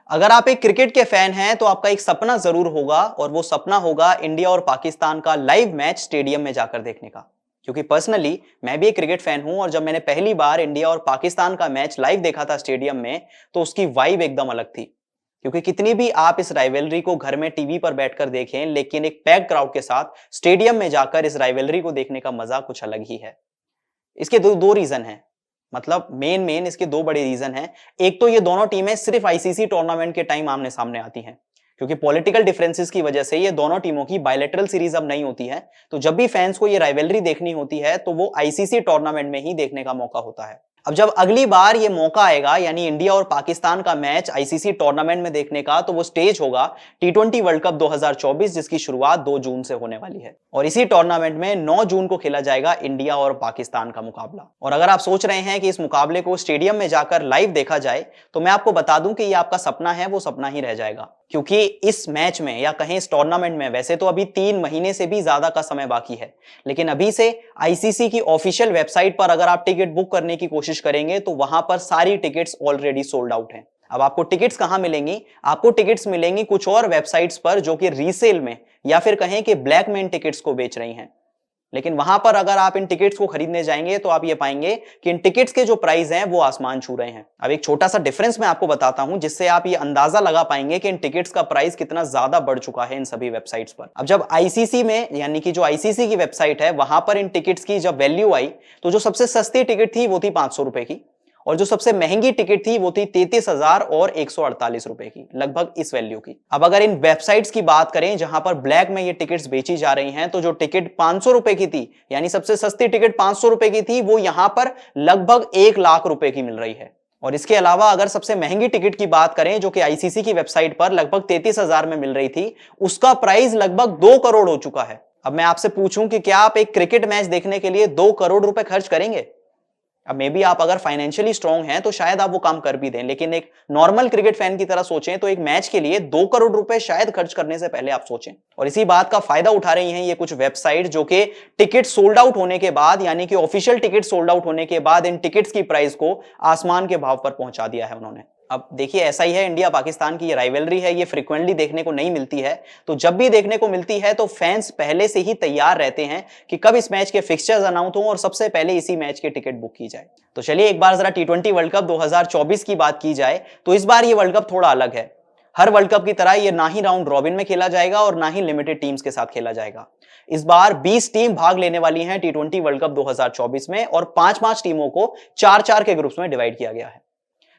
अगर आप एक क्रिकेट के फैन हैं तो आपका एक सपना जरूर होगा और वो सपना होगा इंडिया और पाकिस्तान का लाइव मैच स्टेडियम में जाकर देखने का। क्योंकि पर्सनली मैं भी एक क्रिकेट फैन हूं और जब मैंने पहली बार इंडिया और पाकिस्तान का मैच लाइव देखा था स्टेडियम में तो उसकी वाइब एकदम अलग थी। क्योंकि कितनी भी आप इस राइवलरी को घर में टीवी पर बैठकर देखें, लेकिन एक पैक्ड क्राउड के साथ स्टेडियम में जाकर इस राइवलरी को देखने का मजा कुछ अलग ही है। इसके दो दो रीजन हैं। मतलब मेन इसके दो बड़े रीजन हैं। एक तो ये दोनों टीमें सिर्फ आईसीसी टूर्नामेंट के टाइम आमने सामने आती हैं, क्योंकि पॉलिटिकल डिफरेंसेस की वजह से ये दोनों टीमों की बायलैटरल सीरीज अब नहीं होती है। तो जब भी फैंस को ये राइवलरी देखनी होती है तो वो आईसीसी टूर्नामेंट में ही देखने का मौका होता है। अब जब अगली बार ये मौका आएगा, यानी इंडिया और पाकिस्तान का मैच आईसीसी टूर्नामेंट में देखने का, तो वो स्टेज होगा टी20 वर्ल्ड कप 2024, जिसकी शुरुआत 2 जून से होने वाली है। और इसी टूर्नामेंट में 9 जून को खेला जाएगा इंडिया और पाकिस्तान का मुकाबला। और अगर आप सोच रहे हैं कि इस मुकाबले को स्टेडियम में जाकर लाइव देखा जाए, तो मैं आपको बता दूं कि ये आपका सपना है, वो सपना ही रह जाएगा। क्योंकि इस मैच में या कहें इस टूर्नामेंट में वैसे तो अभी 3 महीने से भी ज्यादा का समय बाकी है, लेकिन अभी से आईसीसी की ऑफिशियल वेबसाइट पर अगर आप टिकट बुक करने की कोशिश करेंगे तो वहां पर सारी टिकट्स ऑलरेडी सोल्ड आउट हैं। अब आपको टिकट्स कहां मिलेंगी? आपको टिकट्स मिलेंगी कुछ और वेबसाइट्स पर जो कि रीसेल में या फिर कहें कि ब्लैक में इन टिकट्स को बेच रही हैं। लेकिन वहां पर अगर आप इन टिकट्स को खरीदने जाएंगे तो आप ये पाएंगे कि इन टिकट्स के जो प्राइस हैं वो आसमान छू रहे हैं। अब एक छोटा सा डिफरेंस मैं आपको बताता हूं जिससे आप ये अंदाजा लगा पाएंगे कि इन टिकट्स का प्राइस कितना ज्यादा बढ़ चुका है इन सभी वेबसाइट्स पर। अब जब आईसीसी में, यानी कि जो आईसीसी की वेबसाइट है, वहां पर इन टिकट्स की जब वैल्यू आई तो जो सबसे सस्ती टिकट थी वो थी 500 रुपए की, और जो सबसे महंगी टिकट थी वो थी 33,000 और 148 रुपए की, लगभग इस वैल्यू की। अब अगर इन वेबसाइट्स की बात करें जहां पर ब्लैक में ये टिकट्स बेची जा रही हैं, तो जो टिकट 500 रुपए की थी, यानी सबसे सस्ती टिकट 500 रुपए की थी, वो यहां पर लगभग 1 लाख रुपए की मिल रही है। और इसके अलावा अगर सबसे महंगी टिकट की बात करें जो कि आईसीसी की वेबसाइट पर लगभग 33,000 में मिल रही थी, उसका प्राइस लगभग 2 करोड़ हो चुका है। अब मैं आपसे पूछूं कि क्या आप एक क्रिकेट मैच देखने के लिए 2 करोड़ रुपए खर्च करेंगे? अब मे बी आप अगर फाइनेंशियली स्ट्रांग हैं तो शायद आप वो काम कर भी दें, लेकिन एक नॉर्मल क्रिकेट फैन की तरह सोचें तो एक मैच के लिए 2 करोड़ रुपए शायद खर्च करने से पहले आप सोचें। और इसी बात का फायदा उठा रही हैं ये कुछ वेबसाइट जो कि टिकट सोल्ड आउट होने के बाद, यानी कि ऑफिशियल टिकट सोल्ड आउट होने के बाद इन टिकट्स की प्राइस को आसमान के भाव पर पहुंचा दिया है उन्होंने। अब देखिए, ऐसा ही है, इंडिया पाकिस्तान की ये राइवलरी है, ये फ्रीक्वेंटली देखने को नहीं मिलती है। तो जब भी देखने को मिलती है तो फैंस पहले से ही तैयार रहते हैं कि कब इस मैच के फिक्सचर्स अनाउंस हों और सबसे पहले इसी मैच के टिकट बुक की जाए। तो चलिए एक बार जरा टी20 वर्ल्ड कप 2024 की बात की जाए तो इस बार ये वर्ल्ड कप थोड़ा अलग है। हर वर्ल्ड कप की तरह ये ना ही राउंड रॉबिन में खेला जाएगा और ना ही लिमिटेड टीम्स के साथ खेला जाएगा। इस बार 20 टीम भाग लेने वाली हैं टी20 वर्ल्ड कप 2024 में, और 5-5 टीमों को 4-4 के ग्रुप्स में डिवाइड किया गया है।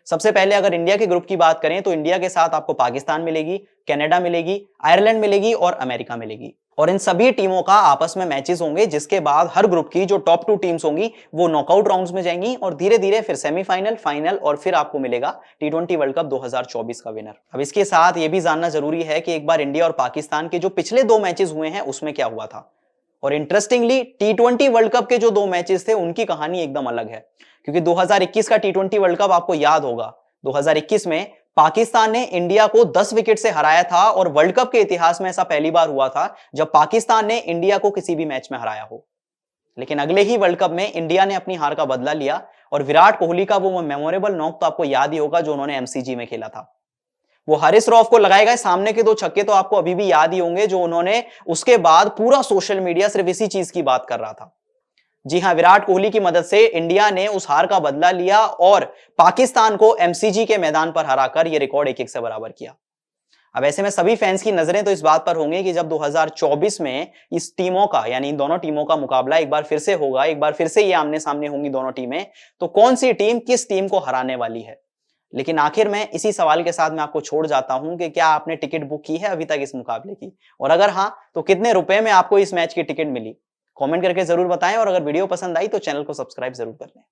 सबसे पहले अगर इंडिया के ग्रुप की बात करें तो इंडिया के साथ आपको पाकिस्तान मिलेगी, कनाडा मिलेगी, आयरलैंड मिलेगी और अमेरिका मिलेगी। और इन सभी टीमों का आपस में मैचेस होंगे, जिसके बाद हर ग्रुप की जो टॉप 2 टीम्स होंगी वो नॉकआउट राउंड्स में जाएंगी और धीरे धीरे फिर सेमीफाइनल, फाइनल और फिर आपको मिलेगा टी20 वर्ल्ड कप 2024 का विनर। अब इसके साथ ये भी जानना जरूरी है कि एक बार इंडिया और पाकिस्तान के जो पिछले 2 मैचेस हुए हैं उसमें क्या हुआ था। और इंटरेस्टिंगली टी20 वर्ल्ड कप के जो 2 मैचेस थे उनकी कहानी एकदम अलग है। क्योंकि 2021 का टी20 वर्ल्ड कप आपको याद होगा, 2021 में पाकिस्तान ने इंडिया को 10 विकेट से हराया था और वर्ल्ड कप के इतिहास में ऐसा पहली बार हुआ था जब पाकिस्तान ने इंडिया को किसी भी मैच में हराया हो। लेकिन अगले ही वर्ल्ड कप में इंडिया ने अपनी हार का बदला लिया और विराट कोहली का वो मेमोरेबल नॉक तो आपको याद ही होगा जो उन्होंने एमसीजी में खेला था। वो हारिस रऊफ को लगाए गए सामने के 2 छक्के तो आपको अभी भी याद ही होंगे, जो उन्होंने उसके बाद पूरा सोशल मीडिया सिर्फ इसी चीज की बात कर रहा था। जी हां, विराट कोहली की मदद से इंडिया ने उस हार का बदला लिया और पाकिस्तान को एमसीजी के मैदान पर हराकर यह रिकॉर्ड 1-1 से बराबर किया। अब ऐसे में सभी फैंस की नजरें तो इस बात पर होंगी कि जब 2024 में इस टीमों का, यानी इन दोनों टीमों का मुकाबला एक बार फिर से होगा, एक बार फिर से ये आमने सामने होंगी दोनों टीमें, तो कौन सी टीम किस टीम को हराने वाली है। लेकिन आखिर में इसी सवाल के साथ मैं आपको छोड़ जाता हूं कि क्या आपने टिकट बुक की है अभी तक इस मुकाबले की, और अगर हां तो कितने रुपए में आपको इस मैच की टिकट मिली। कमेंट करके जरूर बताएं, और अगर वीडियो पसंद आई तो चैनल को सब्सक्राइब जरूर कर लें।